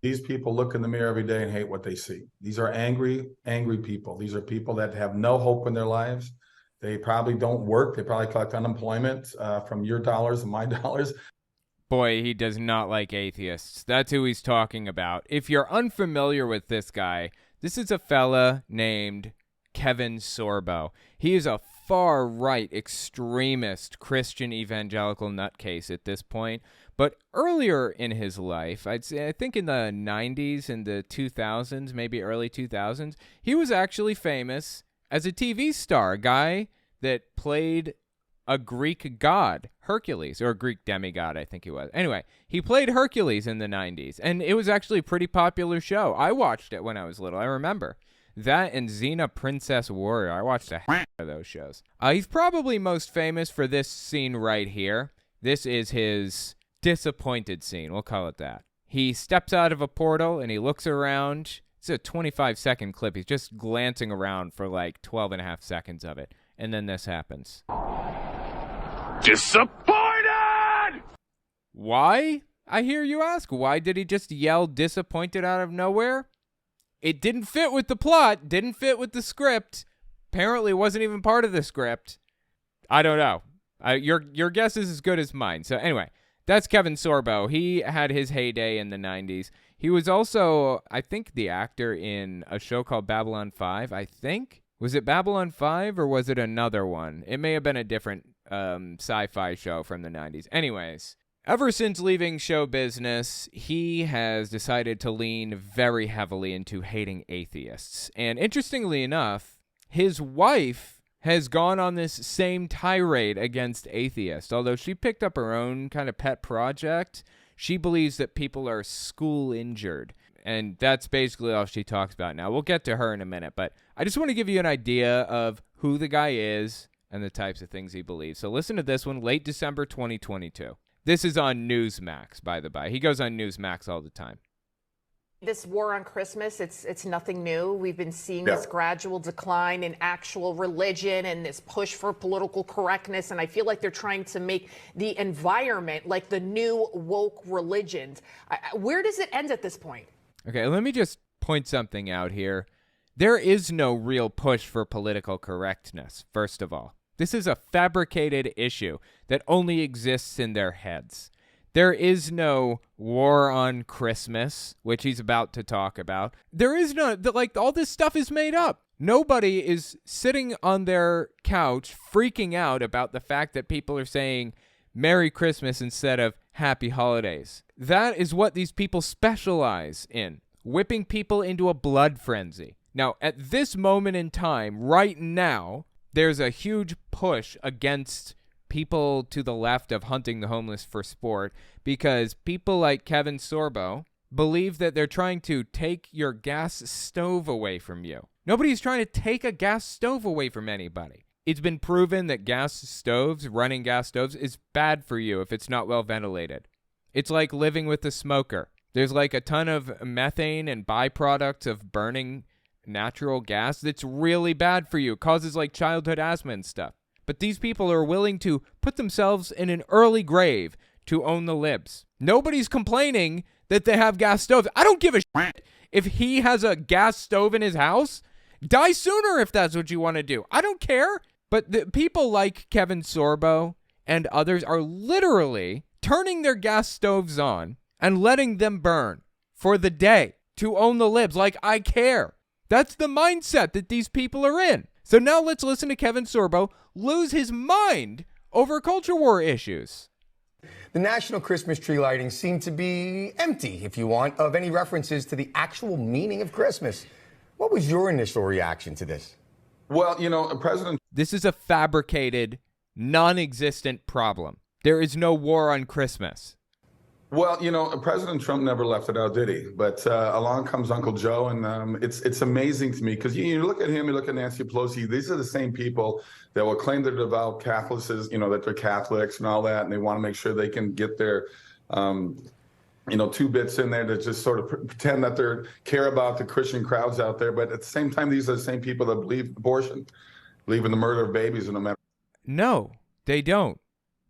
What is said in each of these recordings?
These people look in the mirror every day and hate what they see. These are angry, angry people. These are people that have no hope in their lives. They probably don't work. They probably collect unemployment from your dollars and my dollars. Boy, he does not like atheists. That's who he's talking about. If you're unfamiliar with this guy, this is a fella named Kevin Sorbo. He is a far-right extremist Christian evangelical nutcase at this point. But earlier in his life, I think in the 90s and the 2000s, maybe early 2000s, he was actually famous as a TV star, a guy that played a Greek god, Hercules, or a Greek demigod, I think he was. Anyway, he played Hercules in the 90s, and it was actually a pretty popular show. I watched it when I was little, I remember. That and Xena Princess Warrior. I watched a heck of those shows. He's probably most famous for this scene right here. This is his disappointed scene, we'll call it that. He steps out of a portal and he looks around. It's a 25-second clip. He's just glancing around for like 12 and a half seconds of it. And then this happens. Disappointed! Why? I hear you ask. Why did he just yell disappointed out of nowhere? It didn't fit with the plot, didn't fit with the script. Apparently wasn't even part of the script. I don't know. Your guess is as good as mine. So anyway, that's Kevin Sorbo. He had his heyday in the 90s. He was also, I think, the actor in a show called Babylon 5, I think. Was it Babylon 5 or was it another one? It may have been a different sci-fi show from the 90s. Anyways, ever since leaving show business, he has decided to lean very heavily into hating atheists. And interestingly enough, his wife has gone on this same tirade against atheists. Although she picked up her own kind of pet project, she believes that people are school injured. And that's basically all she talks about now. We'll get to her in a minute, but I just want to give you an idea of who the guy is and the types of things he believes. So listen to this one, late December 2022. This is on Newsmax, by the by. He goes on Newsmax all the time. This war on Christmas, it's nothing new. We've been seeing this gradual decline in actual religion and this push for political correctness. And I feel like they're trying to make the environment like the new woke religions. Where does it end at this point? Okay, let me just point something out here. There is no real push for political correctness, first of all. This is a fabricated issue that only exists in their heads. There is no war on Christmas, which he's about to talk about. There is no, like, all this stuff is made up. Nobody is sitting on their couch freaking out about the fact that people are saying Merry Christmas instead of Happy Holidays. That is what these people specialize in, whipping people into a blood frenzy. Now, at this moment in time, right now, there's a huge push against people to the left of hunting the homeless for sport because people like Kevin Sorbo believe that they're trying to take your gas stove away from you. Nobody's trying to take a gas stove away from anybody. It's been proven that running gas stoves, is bad for you if it's not well ventilated. It's like living with a smoker. There's like a ton of methane and byproducts of burning natural gas that's really bad for you. It causes like childhood asthma and stuff. But these people are willing to put themselves in an early grave to own the libs. Nobody's complaining that they have gas stoves. I don't give a shit if he has a gas stove in his house. Die sooner if that's what you want to do. I don't care. But the people like Kevin Sorbo and others are literally turning their gas stoves on and letting them burn for the day to own the libs. Like, I care. That's the mindset that these people are in. So now let's listen to Kevin Sorbo lose his mind over culture war issues. The national Christmas tree lighting seemed to be empty, if you want, of any references to the actual meaning of Christmas. What was your initial reaction to this? Well, President... This is a fabricated, non-existent problem. There is no war on Christmas. Well, President Trump never left it out, did he? But along comes Uncle Joe, and it's amazing to me because you look at him, you look at Nancy Pelosi. These are the same people that will claim they're devout Catholics, that they're Catholics and all that, and they want to make sure they can get their, 2 bits in there to just sort of pretend that they care about the Christian crowds out there. But at the same time, these are the same people that believe abortion, believe in the murder of babies, and no matter. No, they don't.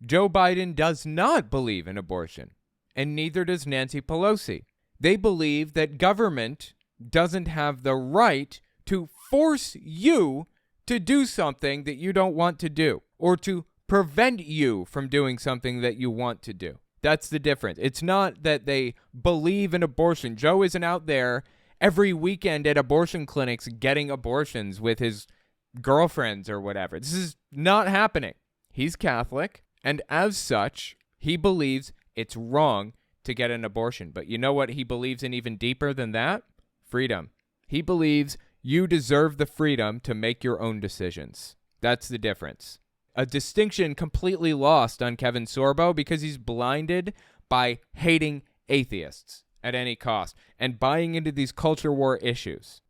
Joe Biden does not believe in abortion. And neither does Nancy Pelosi. They believe that government doesn't have the right to force you to do something that you don't want to do, or to prevent you from doing something that you want to do. That's the difference. It's not that they believe in abortion. Joe isn't out there every weekend at abortion clinics getting abortions with his girlfriends or whatever. This is not happening. He's Catholic, and as such, he believes it's wrong to get an abortion. But you know what he believes in even deeper than that? Freedom. He believes you deserve the freedom to make your own decisions. That's the difference. A distinction completely lost on Kevin Sorbo because he's blinded by hating atheists at any cost and buying into these culture war issues.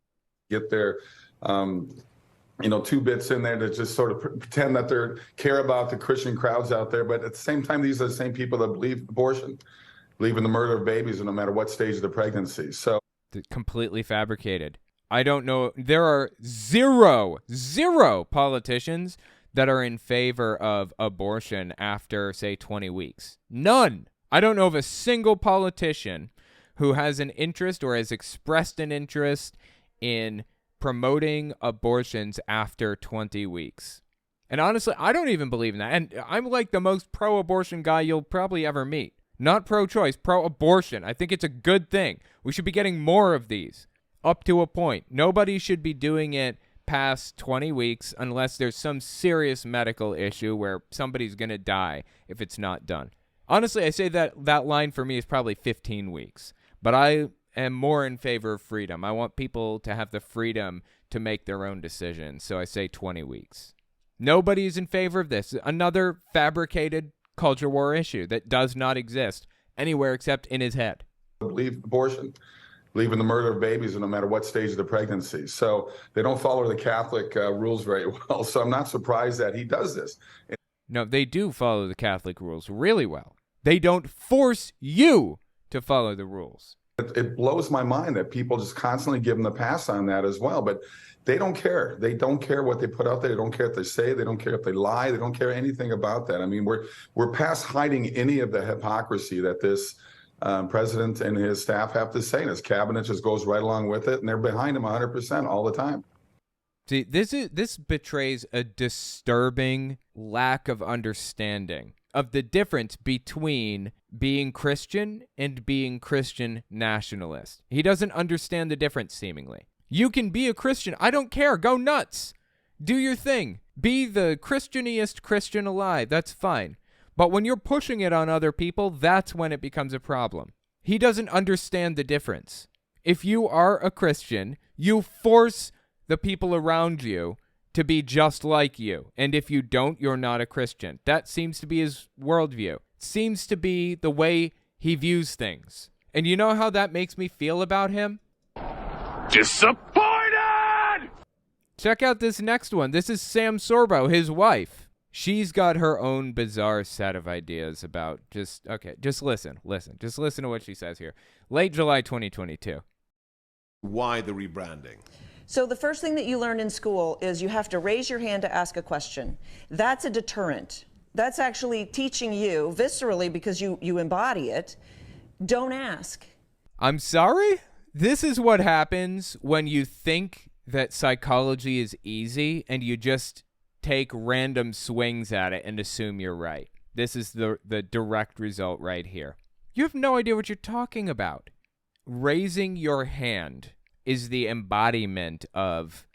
Get their, two bits in there to just sort of pretend that they care about the Christian crowds out there. But at the same time, these are the same people that believe abortion, believe in the murder of babies, no matter what stage of the pregnancy. So completely fabricated. I don't know. There are zero politicians that are in favor of abortion after, say, 20 weeks. None. I don't know of a single politician who has an interest or has expressed an interest in promoting abortions after 20 weeks. And honestly, I don't even believe in that. And I'm like the most pro-abortion guy you'll probably ever meet. Not pro-choice, pro-abortion. I think it's a good thing. We should be getting more of these up to a point. Nobody should be doing it past 20 weeks unless there's some serious medical issue where somebody's going to die if it's not done. Honestly, I say that line for me is probably 15 weeks. But I am more in favor of freedom. I want people to have the freedom to make their own decisions. So I say 20 weeks. Nobody's in favor of this. Another fabricated culture war issue that does not exist anywhere except in his head. Believe abortion, believe in the murder of babies, no matter what stage of the pregnancy. So they don't follow the Catholic rules very well. So I'm not surprised that he does this. No, they do follow the Catholic rules really well. They don't force you to follow the rules. It blows my mind that people just constantly give them the pass on that as well. But they don't care. They don't care what they put out there. They don't care if they say. They don't care if they lie. They don't care anything about that. I mean, we're past hiding any of the hypocrisy that this president and his staff have to say. And his cabinet just goes right along with it, and they're behind him 100% all the time. See, this betrays a disturbing lack of understanding of the difference between being Christian and being Christian nationalist. He doesn't understand the difference, seemingly. You can be a Christian. I don't care. Go nuts. Do your thing. Be the Christianiest Christian alive. That's fine. But when you're pushing it on other people, that's when it becomes a problem. He doesn't understand the difference. If you are a Christian, you force the people around you to be just like you. And if you don't, you're not a Christian. That seems to be his worldview. Seems to be the way he views things. And you know how that makes me feel about him? Disappointed! Check out this next one. This is Sam Sorbo, his wife. She's got her own bizarre set of ideas about just listen. Just listen to what she says here. Late July 2022. Why the rebranding? So the first thing that you learn in school is you have to raise your hand to ask a question. That's a deterrent. That's actually teaching you viscerally, because you embody it. Don't ask. I'm sorry? This is what happens when you think that psychology is easy and you just take random swings at it and assume you're right. This is the direct result right here. You have no idea what you're talking about. Raising your hand is the embodiment of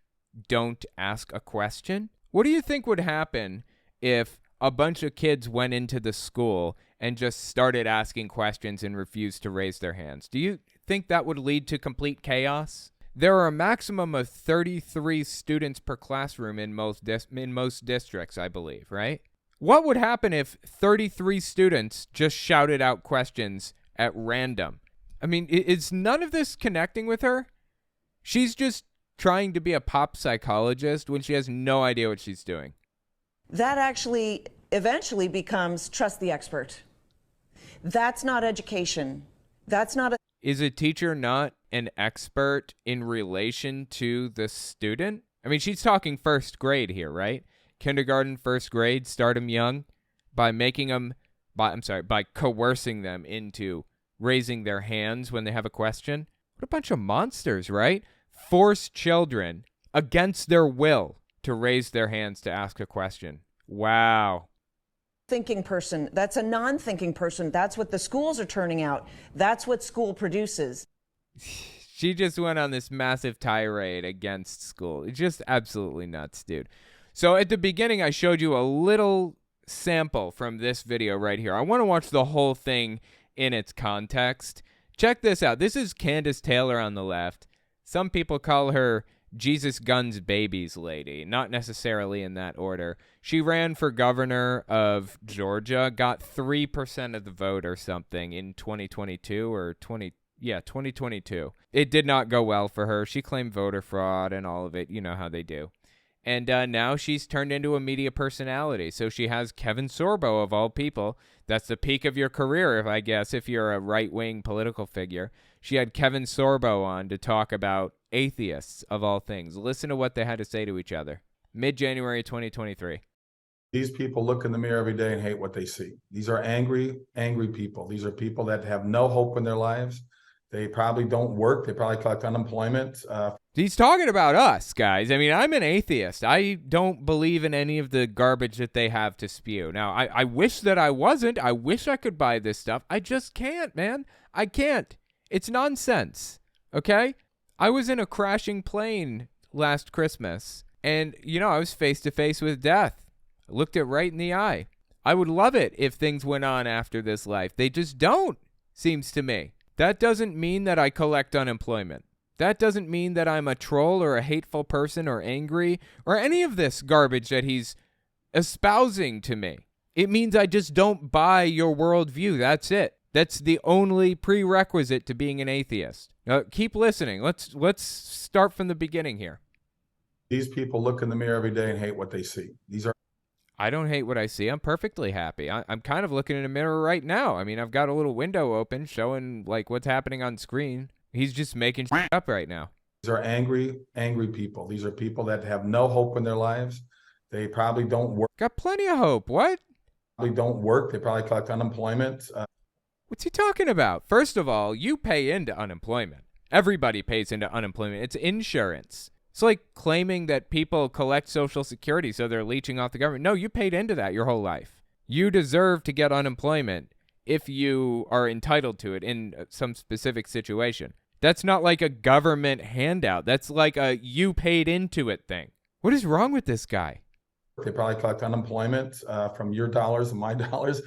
don't ask a question. What do you think would happen if a bunch of kids went into the school and just started asking questions and refused to raise their hands? Do you think that would lead to complete chaos? There are a maximum of 33 students per classroom in most districts, I believe, right? What would happen if 33 students just shouted out questions at random? I mean, is none of this connecting with her? She's just trying to be a pop psychologist when she has no idea what she's doing. That actually eventually becomes trust the expert. That's not education. That's not a... Is a teacher not an expert in relation to the student? I mean, she's talking first grade here, right? Kindergarten, first grade, start them young by coercing them into raising their hands when they have a question. What a bunch of monsters, right? Force children against their will to raise their hands to ask a question. Wow. Thinking person, that's a non-thinking person. That's what the schools are turning out. That's what school produces. She just went on this massive tirade against school. It's just absolutely nuts, dude. So at the beginning, I showed you a little sample from this video right here. I want to watch the whole thing in its context. Check this out. This is Candace Taylor on the left. Some people call her Jesus Guns Babies lady, not necessarily in that order. She ran for governor of Georgia, got 3% of the vote or something in 2022 or 2022. It did not go well for her. She claimed voter fraud and all of it. You know how they do. And now she's turned into a media personality. So she has Kevin Sorbo, of all people. That's the peak of your career, I guess, if you're a right-wing political figure. She had Kevin Sorbo on to talk about atheists, of all things. Listen to what they had to say to each other. Mid-January 2023. These people look in the mirror every day and hate what they see. These are angry, angry people. These are people that have no hope in their lives. They probably don't work. They probably collect unemployment. He's talking about us, guys. I mean, I'm an atheist. I don't believe in any of the garbage that they have to spew. Now, I wish that I wasn't. I wish I could buy this stuff. I just can't, man. I can't. It's nonsense, okay? I was in a crashing plane last Christmas, and, I was face-to-face with death. I looked it right in the eye. I would love it if things went on after this life. They just don't, seems to me. That doesn't mean that I collect unemployment. That doesn't mean that I'm a troll or a hateful person or angry or any of this garbage that he's espousing to me. It means I just don't buy your worldview. That's it. That's the only prerequisite to being an atheist. Now, keep listening. Let's start from the beginning here. These people look in the mirror every day and hate what they see. I don't hate what I see. I'm perfectly happy. I'm kind of looking in a mirror right now. I mean, I've got a little window open showing like what's happening on screen. He's just making shit up right now. These are angry, angry people. These are people that have no hope in their lives. They probably don't work. Got plenty of hope. What? Probably don't work. They probably collect unemployment. What's he talking about? First of all, you pay into unemployment. Everybody pays into unemployment. It's insurance. It's like claiming that people collect Social Security so they're leeching off the government. No, you paid into that your whole life. You deserve to get unemployment if you are entitled to it in some specific situation. That's not like a government handout. That's like a you paid into it thing. What is wrong with this guy? They probably collect unemployment from your dollars and my dollars.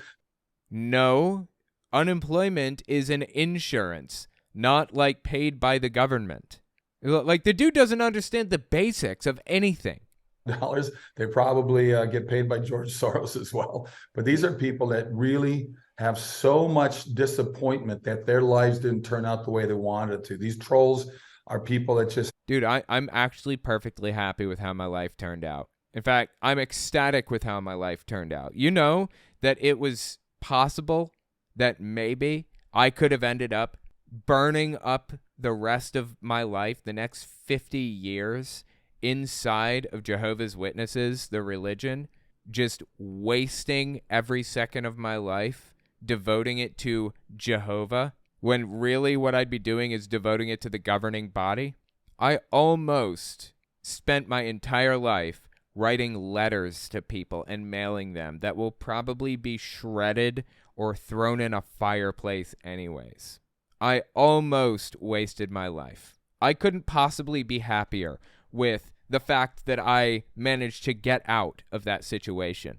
No, unemployment is an insurance, not like paid by the government. Like, the dude doesn't understand the basics of anything. Dollars. They probably get paid by George Soros as well. But these are people that really have so much disappointment that their lives didn't turn out the way they wanted it to. These trolls are people that just... Dude, I'm actually perfectly happy with how my life turned out. In fact, I'm ecstatic with how my life turned out. You know that it was possible that maybe I could have ended up burning up the rest of my life, the next 50 years, inside of Jehovah's Witnesses, the religion, just wasting every second of my life, devoting it to Jehovah, when really what I'd be doing is devoting it to the governing body. I almost spent my entire life writing letters to people and mailing them that will probably be shredded or thrown in a fireplace anyways. I almost wasted my life. I couldn't possibly be happier with the fact that I managed to get out of that situation.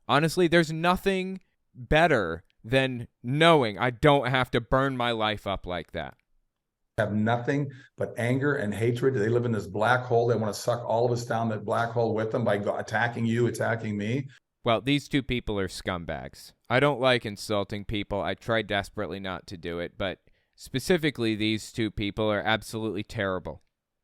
Honestly, there's nothing better than knowing I don't have to burn my life up like that. Have nothing but anger and hatred. They live in this black hole. They want to suck all of us down that black hole with them by attacking you, attacking me. Well, these two people are scumbags. I don't like insulting people. I try desperately not to do it, but specifically, these two people are absolutely terrible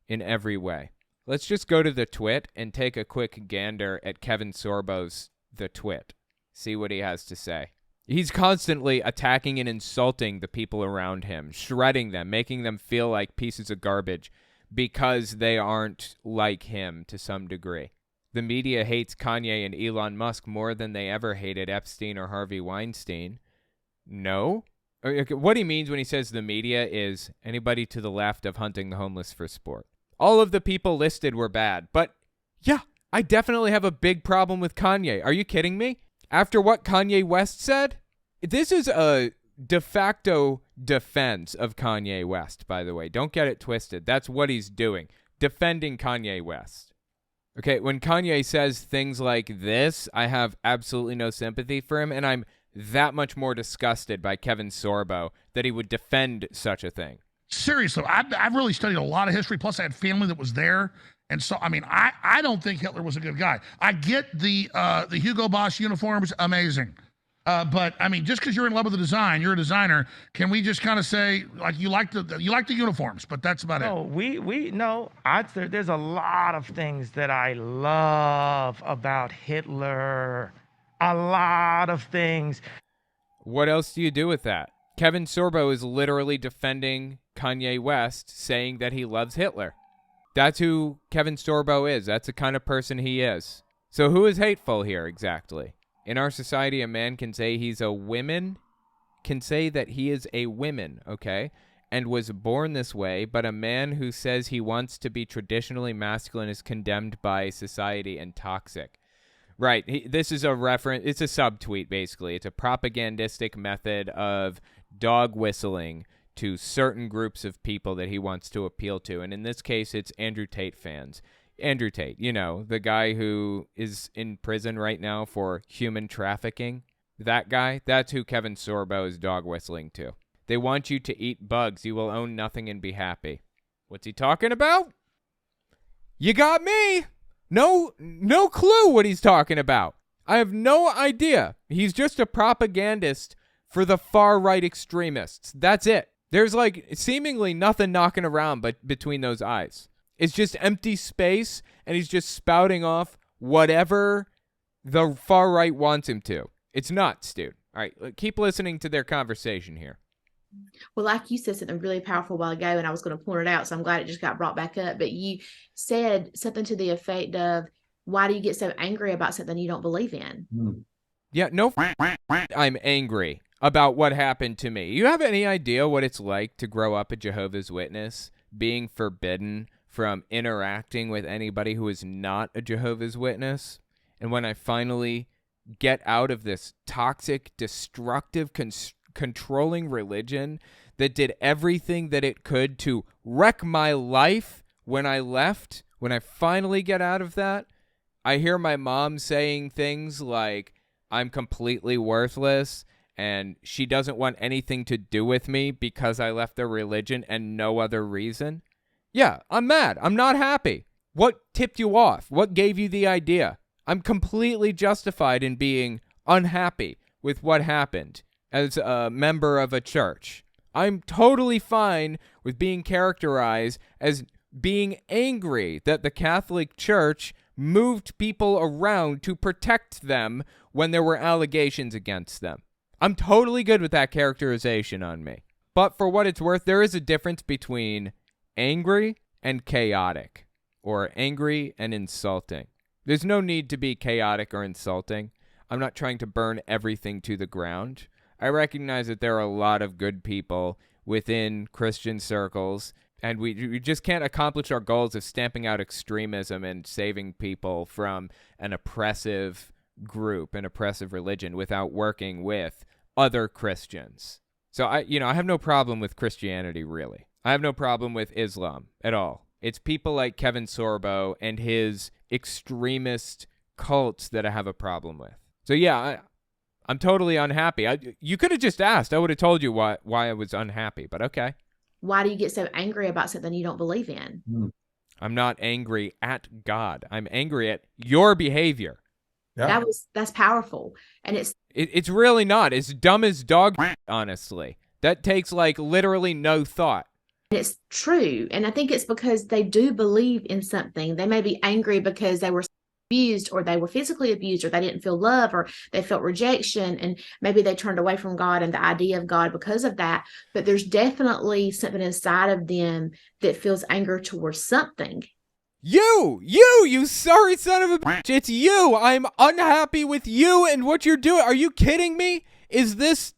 in every way. Let's just go to the twit and take a quick gander at Kevin Sorbo's The Twit. See what he has to say. He's constantly attacking and insulting the people around him, shredding them, making them feel like pieces of garbage because they aren't like him to some degree. The media hates Kanye and Elon Musk more than they ever hated Epstein or Harvey Weinstein. No, Okay, what he means when he says the media is anybody to the left of hunting the homeless for sport. All of the people listed were bad. But yeah, I definitely have a big problem with Kanye. Are you kidding me? After what Kanye West said? This is a de facto defense of Kanye West, by the way. Don't get it twisted. That's what he's doing. Defending Kanye West. Okay, when Kanye says things like this, I have absolutely no sympathy for him, and I'm that much more disgusted by Kevin Sorbo that he would defend such a thing. Seriously, I've really studied a lot of history, plus I had family that was there. And so, I mean, I don't think Hitler was a good guy. I get the Hugo Boss uniforms, amazing. But I mean, just because you're in love with the design, you're a designer. Can we just kind of say like you like the uniforms, but that's about it? No, there's a lot of things that I love about Hitler. A lot of things. What else do you do with that? Kevin Sorbo is literally defending Kanye West, saying that he loves Hitler. That's who Kevin Sorbo is. That's the kind of person he is. So who is hateful here exactly? In our society, a man can say he's a woman, can say that he is a woman, okay, and was born this way, but a man who says he wants to be traditionally masculine is condemned by society and toxic. Right, this is a reference, it's a subtweet, basically. It's a propagandistic method of dog whistling to certain groups of people that he wants to appeal to, and in this case, it's Andrew Tate fans. Andrew Tate, you know, the guy who is in prison right now for human trafficking, that guy, that's who Kevin Sorbo is dog whistling to. They want you to eat bugs. You will own nothing and be happy. What's he talking about? You got me. No clue what he's talking about. I have no idea. He's just a propagandist for the far-right extremists. That's it. There's like seemingly nothing knocking around but between those eyes. It's just empty space, and he's just spouting off whatever the far right wants him to. It's nuts, dude. All right, keep listening to their conversation here. Well, like you said something really powerful a while ago, and I was going to point it out, so I'm glad it just got brought back up. But you said something to the effect of, why do you get so angry about something you don't believe in? Yeah, no, I'm angry about what happened to me. You have any idea what it's like to grow up a Jehovah's Witness, being forbidden from interacting with anybody who is not a Jehovah's Witness? And when I finally get out of this toxic, destructive, controlling religion that did everything that it could to wreck my life when I left, when I finally get out of that, I hear my mom saying things like, I'm completely worthless, and she doesn't want anything to do with me because I left the religion and no other reason. Yeah, I'm mad. I'm not happy. What tipped you off? What gave you the idea? I'm completely justified in being unhappy with what happened as a member of a church. I'm totally fine with being characterized as being angry that the Catholic Church moved people around to protect them when there were allegations against them. I'm totally good with that characterization on me. But for what it's worth, there is a difference between angry and chaotic, or angry and insulting. There's no need to be chaotic or insulting. I'm not trying to burn everything to the ground. I recognize that there are a lot of good people within Christian circles, and we just can't accomplish our goals of stamping out extremism and saving people from an oppressive group, an oppressive religion, without working with other Christians. So I have no problem with Christianity, really. I have no problem with Islam at all. It's people like Kevin Sorbo and his extremist cults that I have a problem with. So yeah, I'm totally unhappy. You could have just asked. I would have told you why I was unhappy, but okay. Why do you get so angry about something you don't believe in? I'm not angry at God. I'm angry at your behavior. Yeah. That's powerful. And it's really not. It's dumb as dog, honestly. That takes like literally no thought. It's true. And I think it's because they do believe in something. They may be angry because they were abused, or they were physically abused, or they didn't feel love, or they felt rejection, and maybe they turned away from God and the idea of God because of that. But there's definitely something inside of them that feels anger towards something. You sorry son of a bitch. It's you. I'm unhappy with you and what you're doing. Are you kidding me? Is this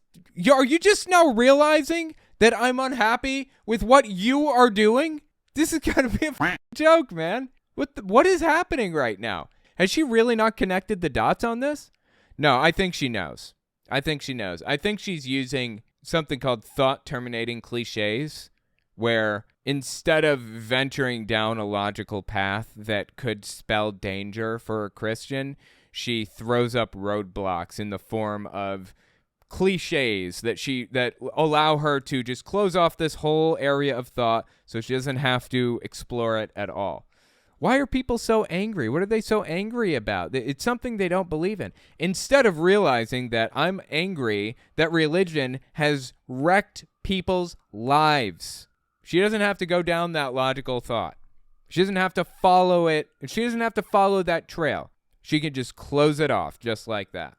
Are you just now realizing that I'm unhappy with what you are doing? This is gonna be a joke, man. What is happening right now? Has she really not connected the dots on this? No, I think she knows. I think she's using something called thought-terminating cliches, where instead of venturing down a logical path that could spell danger for a Christian, she throws up roadblocks in the form of cliches that allow her to just close off this whole area of thought so she doesn't have to explore it at all. Why are people so angry? What are they so angry about? It's something they don't believe in. Instead of realizing that I'm angry that religion has wrecked people's lives. She doesn't have to go down that logical thought. She doesn't have to follow it. She doesn't have to follow that trail. She can just close it off just like that.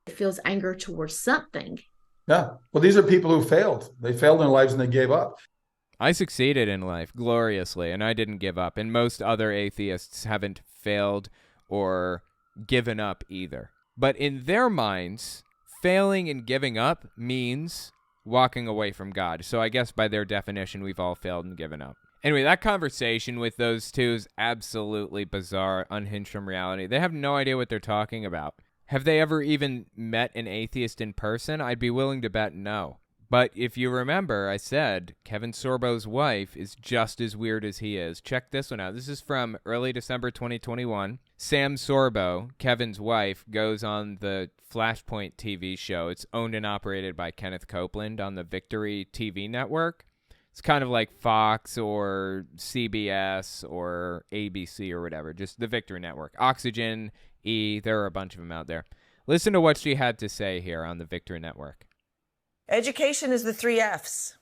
It feels anger towards something. Yeah. Well, these are people who failed. They failed in their lives and they gave up. I succeeded in life gloriously, and I didn't give up. And most other atheists haven't failed or given up either. But in their minds, failing and giving up means walking away from God. So I guess by their definition, we've all failed and given up. Anyway, that conversation with those two is absolutely bizarre, unhinged from reality. They have no idea what they're talking about. Have they ever even met an atheist in person? I'd be willing to bet no. But if you remember, I said Kevin Sorbo's wife is just as weird as he is. Check this one out. This is from early December 2021. Sam Sorbo, Kevin's wife, goes on the Flashpoint TV show. It's owned and operated by Kenneth Copeland on the Victory TV network. It's kind of like Fox or CBS or ABC or whatever, just the Victory Network. Oxygen, E, there are a bunch of them out there. Listen to what she had to say here on the Victory Network. Education is the 3 F's: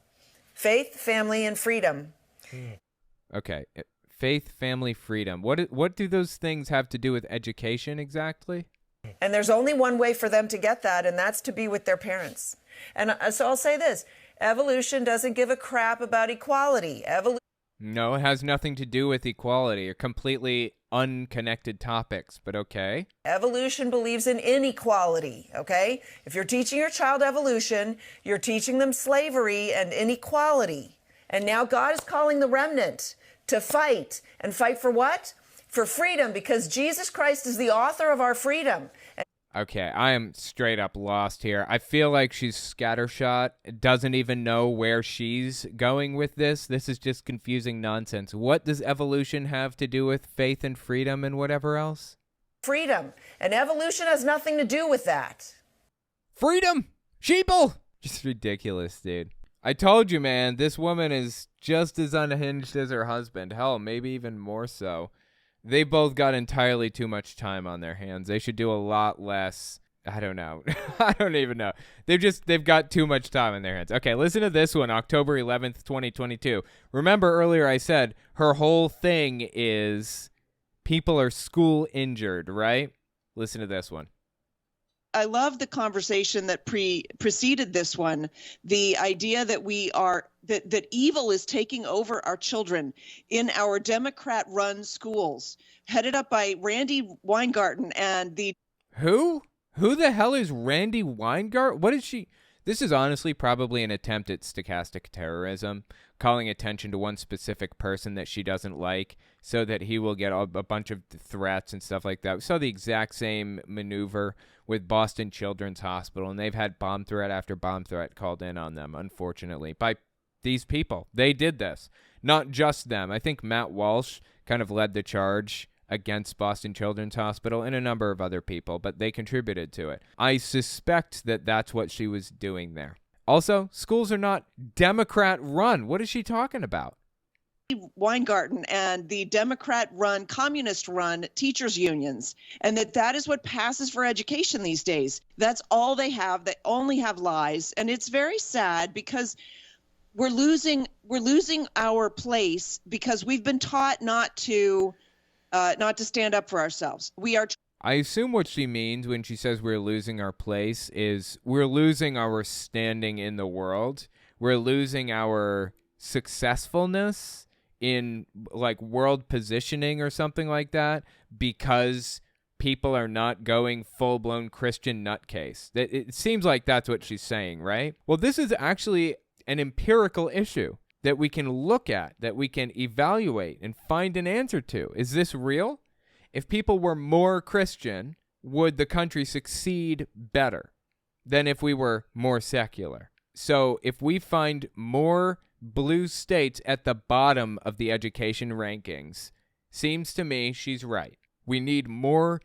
faith, family, and freedom. Okay. Faith, family, freedom. What do those things have to do with education exactly? And there's only one way for them to get that, and that's to be with their parents. And so I'll say this. Evolution doesn't give a crap about equality. No, it has nothing to do with equality or completely unconnected topics, but okay. Evolution believes in inequality, okay? If you're teaching your child evolution, you're teaching them slavery and inequality. And now God is calling the remnant to fight. And fight for what? For freedom, because Jesus Christ is the author of our freedom. Okay, I am straight up lost here. I feel like she's scattershot, doesn't even know where she's going with this. This is just confusing nonsense. What does evolution have to do with faith and freedom and whatever else? Freedom. And evolution has nothing to do with that. Freedom! Sheeple! Just ridiculous, dude. I told you, man, this woman is just as unhinged as her husband. Hell, maybe even more so. They both got entirely too much time on their hands. They should do a lot less. I don't know. I don't even know. They've got too much time on their hands. Okay, listen to this one, October 11th, 2022. Remember earlier I said her whole thing is people are school injured, right? Listen to this one. I love the conversation that preceded this one. The idea that that evil is taking over our children in our Democrat-run schools, headed up by Randy Weingarten and the... Who? Who the hell is Randy Weingarten? What is she? This is honestly probably an attempt at stochastic terrorism, calling attention to one specific person that she doesn't like so that he will get a bunch of threats and stuff like that. We saw the exact same maneuver with Boston Children's Hospital, and they've had bomb threat after bomb threat called in on them, unfortunately, by these people. They did this. Not just them. I think Matt Walsh kind of led the charge against Boston Children's Hospital and a number of other people, but they contributed to it. I suspect that that's what she was doing there. Also, schools are not Democrat-run. What is she talking about? Weingarten and the Democrat-run, communist-run teachers' unions, and that is what passes for education these days. That's all they have. They only have lies, and it's very sad because we're losing our place because we've been taught not to stand up for ourselves. I assume what she means when she says we're losing our place is we're losing our standing in the world. We're losing our successfulness in like world positioning or something like that because people are not going full-blown Christian nutcase. It seems like that's what she's saying, right? Well, this is actually an empirical issue that we can look at, that we can evaluate and find an answer to. Is this real? If people were more Christian, would the country succeed better than if we were more secular? So if we find more blue states at the bottom of the education rankings, seems to me she's right. We need more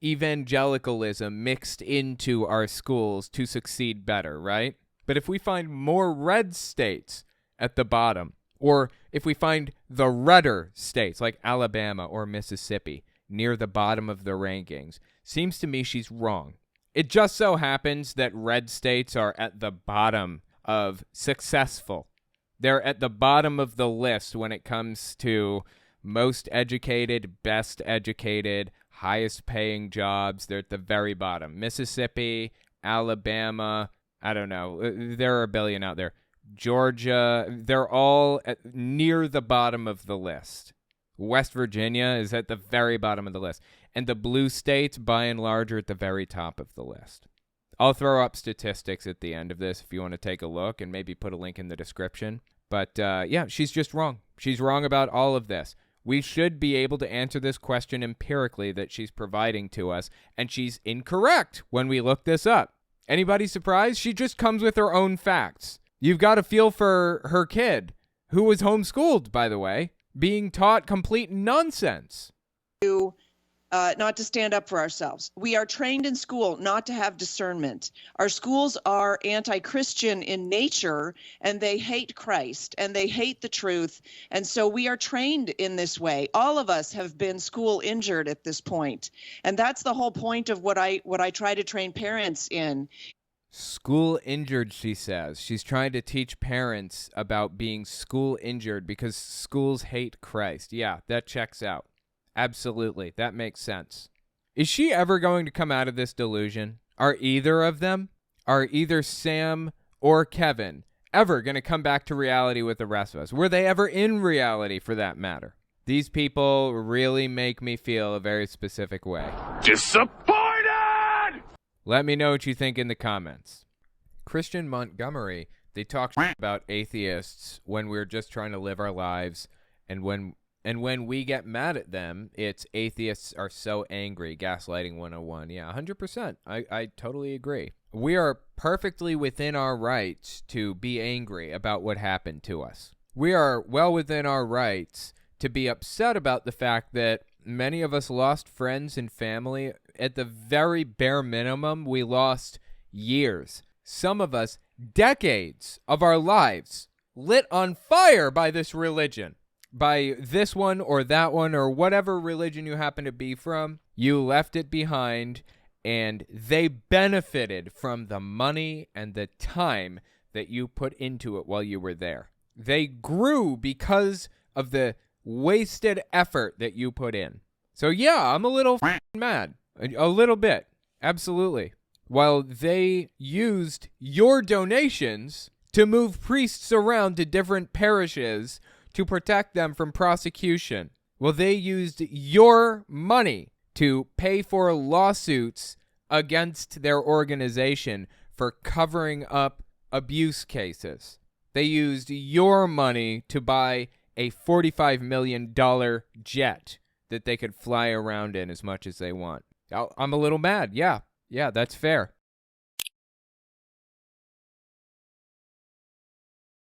evangelicalism mixed into our schools to succeed better, right? But if we find more red states at the bottom, or if we find the redder states like Alabama or Mississippi near the bottom of the rankings, seems to me she's wrong. It just so happens that red states are at the bottom of successful. They're at the bottom of the list when it comes to most educated, best educated, highest paying jobs. They're at the very bottom. Mississippi, Alabama, I don't know. There are a billion out there. Georgia, they're all near the bottom of the list. West Virginia is at the very bottom of the list. And the blue states, by and large, are at the very top of the list. I'll throw up statistics at the end of this if you want to take a look and maybe put a link in the description. But yeah, she's just wrong. She's wrong about all of this. We should be able to answer this question empirically that she's providing to us, and she's incorrect when we look this up. Anybody surprised? She just comes with her own facts. You've got to feel for her kid, who was homeschooled, by the way, being taught complete nonsense. Not to stand up for ourselves. We are trained in school not to have discernment. Our schools are anti-Christian in nature, and they hate Christ, and they hate the truth. And so we are trained in this way. All of us have been school injured at this point. And that's the whole point of what I try to train parents in. School injured, she says. She's trying to teach parents about being school injured because schools hate Christ. Yeah, that checks out. Absolutely. That makes sense. Is she ever going to come out of this delusion? Are either Sam or Kevin ever going to come back to reality with the rest of us? Were they ever in reality, for that matter? These people really make me feel a very specific way. Disappointed! Let me know what you think in the comments. Christian Montgomery, they talk about atheists when we're just trying to live our lives, and when we get mad at them, it's atheists are so angry. Gaslighting 101. Yeah, 100%. I totally agree. We are perfectly within our rights to be angry about what happened to us. We are well within our rights to be upset about the fact that many of us lost friends and family. At the very bare minimum, we lost years. Some of us, decades of our lives lit on fire by this religion. By this one or that one or whatever religion you happen to be from, you left it behind, and they benefited from the money and the time that you put into it while you were there. They grew because of the wasted effort that you put in. So yeah, I'm a little mad. A little bit. Absolutely. While they used your donations to move priests around to different parishes to protect them from prosecution. Well, they used your money to pay for lawsuits against their organization for covering up abuse cases. They used your money to buy a $45 million jet that they could fly around in as much as they want. I'm a little mad. Yeah, that's fair.